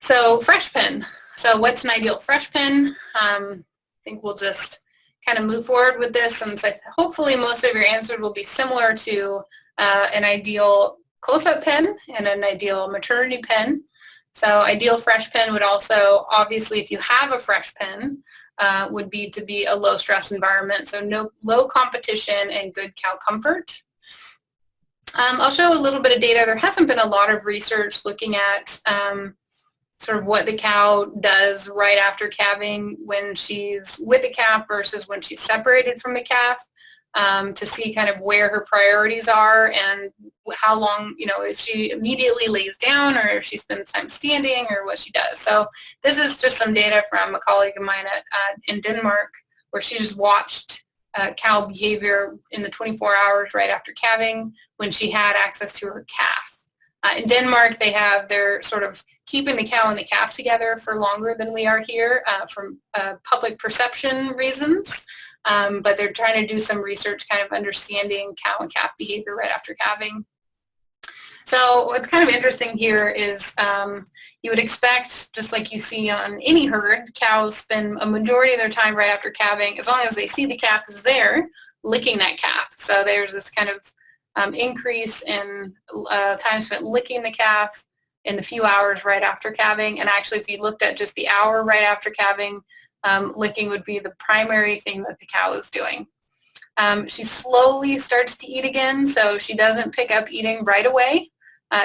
So fresh pen. So what's an ideal fresh pen? I think we'll just kind of move forward with this, and hopefully most of your answers will be similar to an ideal close-up pen and an ideal maternity pen. So ideal fresh pen would also, obviously, if you have a fresh pen, would be to be a low-stress environment, so no low competition and good cow comfort. I'll show a little bit of data. There hasn't been a lot of research looking at sort of what the cow does right after calving when she's with the calf versus when she's separated from the calf, to see kind of where her priorities are and how long, if she immediately lays down or if she spends time standing or what she does. So this is just some data from a colleague of mine in Denmark, where she just watched cow behavior in the 24 hours right after calving when she had access to her calf. In Denmark, they're sort of keeping the cow and the calf together for longer than we are here from public perception reasons, but they're trying to do some research kind of understanding cow and calf behavior right after calving. So what's kind of interesting here is you would expect, just like you see on any herd, cows spend a majority of their time right after calving, as long as they see the calf is there, licking that calf. So there's this kind of increase in time spent licking the calf in the few hours right after calving. And actually, if you looked at just the hour right after calving, licking would be the primary thing that the cow is doing. She slowly starts to eat again, so she doesn't pick up eating right away.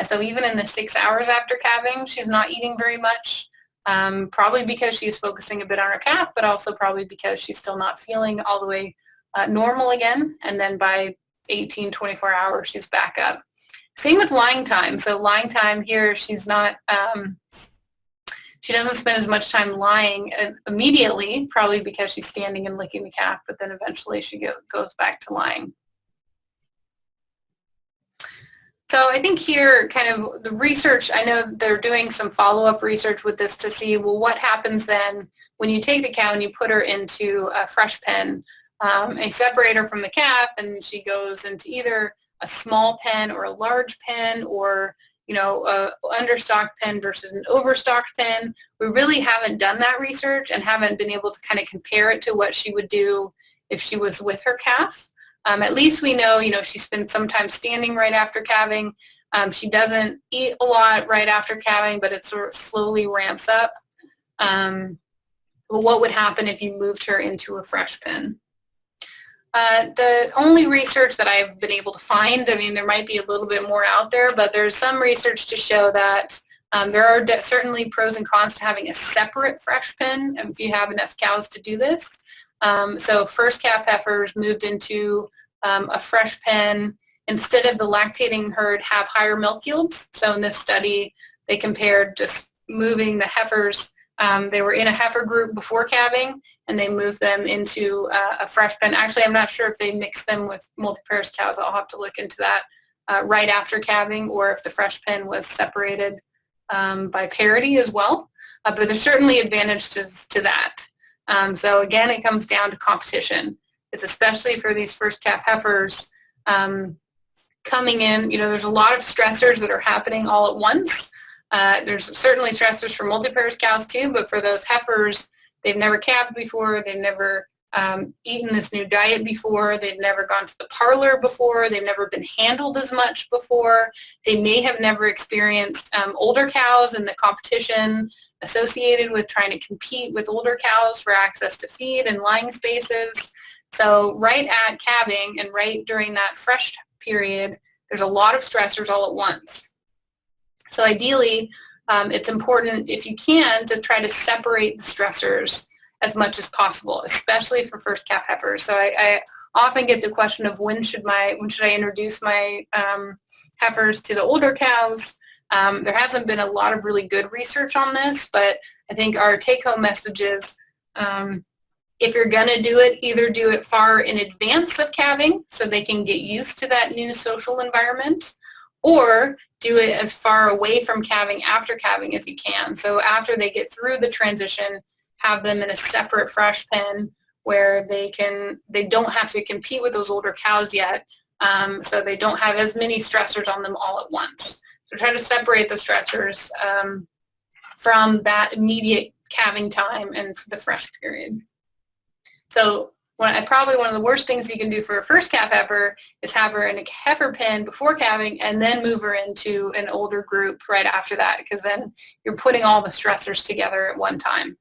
So even in the 6 hours after calving, she's not eating very much, probably because she's focusing a bit on her calf, but also probably because she's still not feeling all the way normal again. And then by 18, 24 hours, she's back up. Same with lying time. So lying time here, she's not, she doesn't spend as much time lying immediately, probably because she's standing and licking the calf, but then eventually she goes back to lying. So I think here kind of the research, I know they're doing some follow-up research with this to see, well, what happens then when you take the cow and you put her into a fresh pen, a separator from the calf, and she goes into either a small pen or a large pen, or a understocked pen versus an overstocked pen. We really haven't done that research and haven't been able to kind of compare it to what she would do if she was with her calf. At least we know, she spends some time standing right after calving. She doesn't eat a lot right after calving, but it sort of slowly ramps up. What would happen if you moved her into a fresh pen? The only research that I've been able to find, there might be a little bit more out there, but there's some research to show that there are certainly pros and cons to having a separate fresh pen if you have enough cows to do this. So first calf heifers moved into a fresh pen, instead of the lactating herd, have higher milk yields. So in this study, they compared just moving the heifers. They were in a heifer group before calving, and they moved them into a fresh pen. Actually, I'm not sure if they mixed them with multi-pairs cows. I'll have to look into that right after calving, or if the fresh pen was separated by parity as well. But there's certainly advantages to that. So again, it comes down to competition. It's especially for these first calf heifers coming in, there's a lot of stressors that are happening all at once. There's certainly stressors for multi-pairs cows too, but for those heifers, they've never calved before, they've never eaten this new diet before, they've never gone to the parlor before, they've never been handled as much before, they may have never experienced older cows and the competition associated with trying to compete with older cows for access to feed and lying spaces. So right at calving and right during that fresh period, there's a lot of stressors all at once. So ideally, it's important, if you can, to try to separate the stressors as much as possible, especially for first calf heifers. So I often get the question of when should I introduce my heifers to the older cows? There hasn't been a lot of really good research on this, but I think our take-home message is, if you're going to do it, either do it far in advance of calving so they can get used to that new social environment, or do it as far away from calving after calving as you can. So after they get through the transition, have them in a separate fresh pen where they don't have to compete with those older cows yet, so they don't have as many stressors on them all at once. So try to separate the stressors from that immediate calving time and the fresh period. So probably one of the worst things you can do for a first calf heifer is have her in a heifer pen before calving and then move her into an older group right after that, because then you're putting all the stressors together at one time.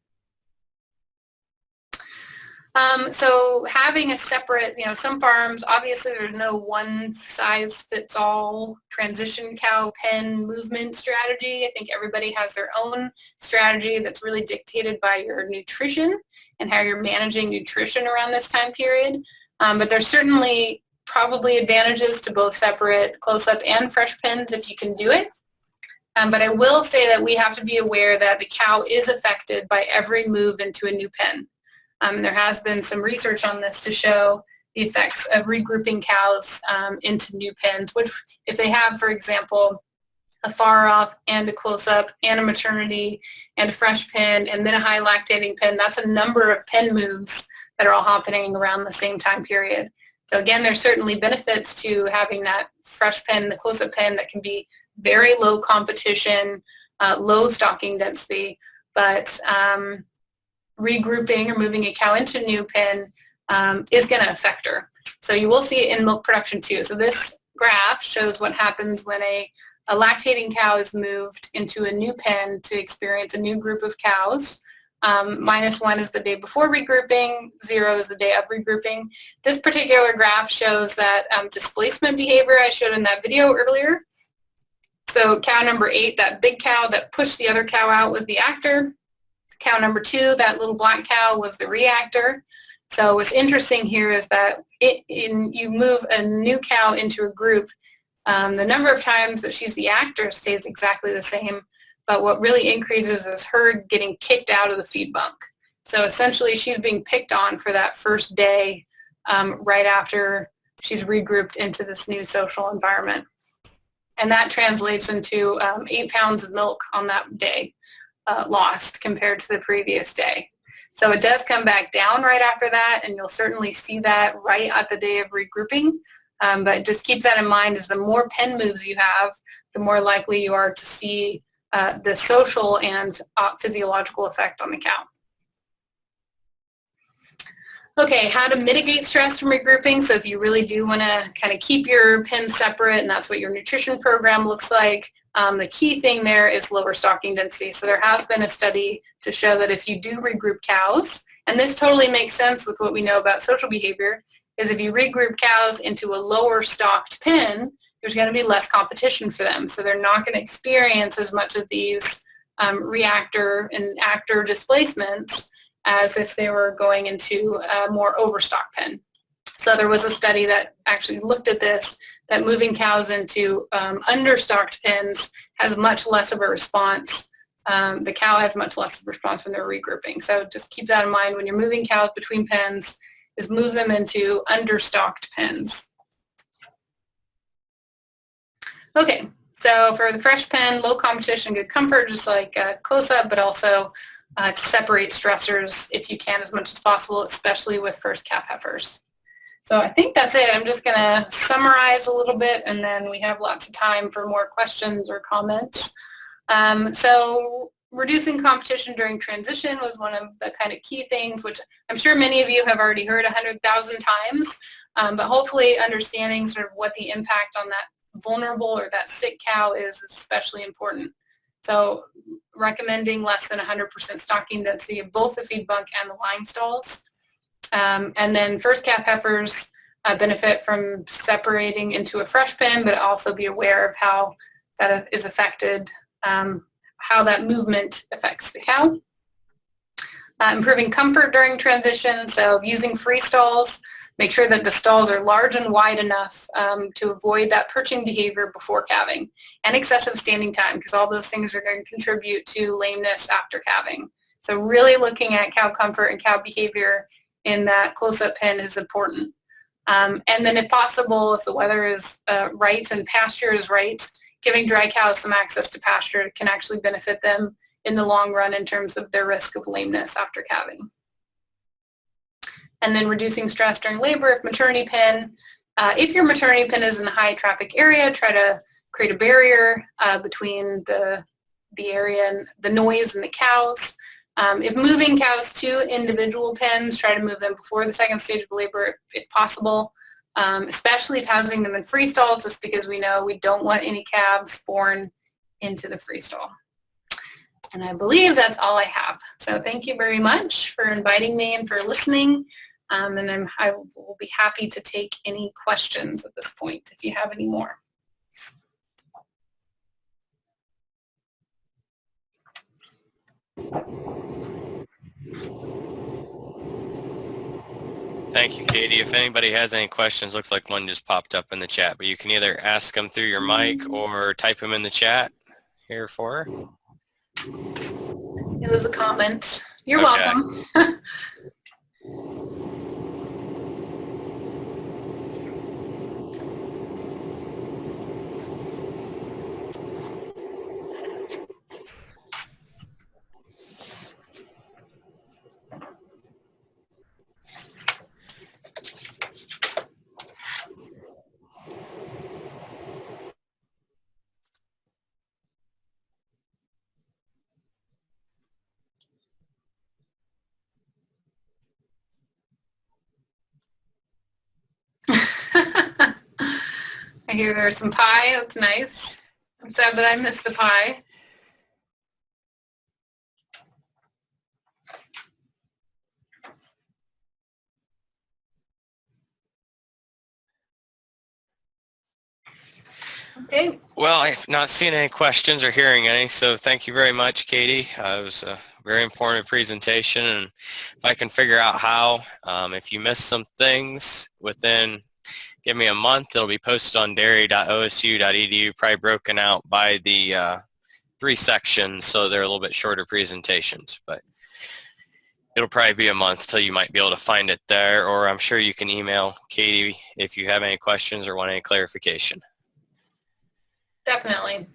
So having a separate, some farms, obviously there's no one size fits all transition cow pen movement strategy. I think everybody has their own strategy that's really dictated by your nutrition and how you're managing nutrition around this time period. But there's certainly probably advantages to both separate close-up and fresh pens if you can do it. But I will say that we have to be aware that the cow is affected by every move into a new pen. There has been some research on this to show the effects of regrouping cows into new pens, which if they have, for example, a far off and a close-up and a maternity and a fresh pen and then a high lactating pen, that's a number of pen moves that are all happening around the same time period. So again, there's certainly benefits to having that fresh pen, the close-up pen that can be very low competition, low stocking density, but regrouping or moving a cow into a new pen is going to affect her. So you will see it in milk production too. So this graph shows what happens when a lactating cow is moved into a new pen to experience a new group of cows. -1 is the day before regrouping, 0 is the day of regrouping. This particular graph shows that displacement behavior I showed in that video earlier. So cow number 8, that big cow that pushed the other cow out, was the actor. Cow number 2, that little black cow, was the reactor. So what's interesting here is that you move a new cow into a group, the number of times that she's the actor stays exactly the same, but what really increases is her getting kicked out of the feed bunk. So essentially she's being picked on for that first day right after she's regrouped into this new social environment. And that translates into 8 pounds of milk on that day. Lost compared to the previous day. So it does come back down right after that, and you'll certainly see that right at the day of regrouping. But just keep that in mind, is the more pen moves you have, the more likely you are to see the social and physiological effect on the cow. Okay, how to mitigate stress from regrouping. So if you really do want to kind of keep your pens separate, and that's what your nutrition program looks like, the key thing there is lower stocking density. So there has been a study to show that if you do regroup cows, and this totally makes sense with what we know about social behavior, is if you regroup cows into a lower stocked pen, there's going to be less competition for them. So they're not going to experience as much of these reactor and actor displacements as if they were going into a more overstocked pen. So there was a study that actually looked at this, that moving cows into understocked pens has much less of a response. The cow has much less of a response when they're regrouping. So just keep that in mind when you're moving cows between pens, is move them into understocked pens. Okay, so for the fresh pen, low competition, good comfort, just like close-up, but also to separate stressors if you can as much as possible, especially with first calf heifers. So I think that's it. I'm just going to summarize a little bit, and then we have lots of time for more questions or comments. So reducing competition during transition was one of the kind of key things, which I'm sure many of you have already heard 100,000 times, but hopefully understanding sort of what the impact on that vulnerable or that sick cow is especially important. So recommending less than 100% stocking density of both the feed bunk and the line stalls. And then first calf heifers benefit from separating into a fresh pen, but also be aware of how that is affected, how that movement affects the cow. Improving comfort during transition, so using free stalls. Make sure that the stalls are large and wide enough to avoid that perching behavior before calving, and excessive standing time, because all those things are going to contribute to lameness after calving. So really looking at cow comfort and cow behavior in that close-up pen is important. And then if possible, if the weather is right and pasture is right, giving dry cows some access to pasture can actually benefit them in the long run in terms of their risk of lameness after calving. And then reducing stress during labor if maternity pen. If your maternity pen is in a high traffic area, try to create a barrier between the the area and the noise in the cows. If moving cows to individual pens, try to move them before the second stage of labor if possible, especially if housing them in free stalls, just because we know we don't want any calves born into the free stall. And I believe that's all I have. So thank you very much for inviting me and for listening. And I will be happy to take any questions at this point if you have any more. Thank you, Katie. If anybody has any questions, looks like one just popped up in the chat, but you can either ask them through your mic or type them in the chat here for her. It was a comment. You're Okay. welcome. I hear there's some pie. That's nice. I'm sad that I missed the pie. Okay. Well, I've not seen any questions or hearing any, so thank you very much, Katie. It was a very informative presentation, and if I can figure out how, if you missed some things within, give me a month, it'll be posted on dairy.osu.edu, probably broken out by the 3 sections, so they're a little bit shorter presentations, but it'll probably be a month till you might be able to find it there, or I'm sure you can email Katie if you have any questions or want any clarification. Definitely.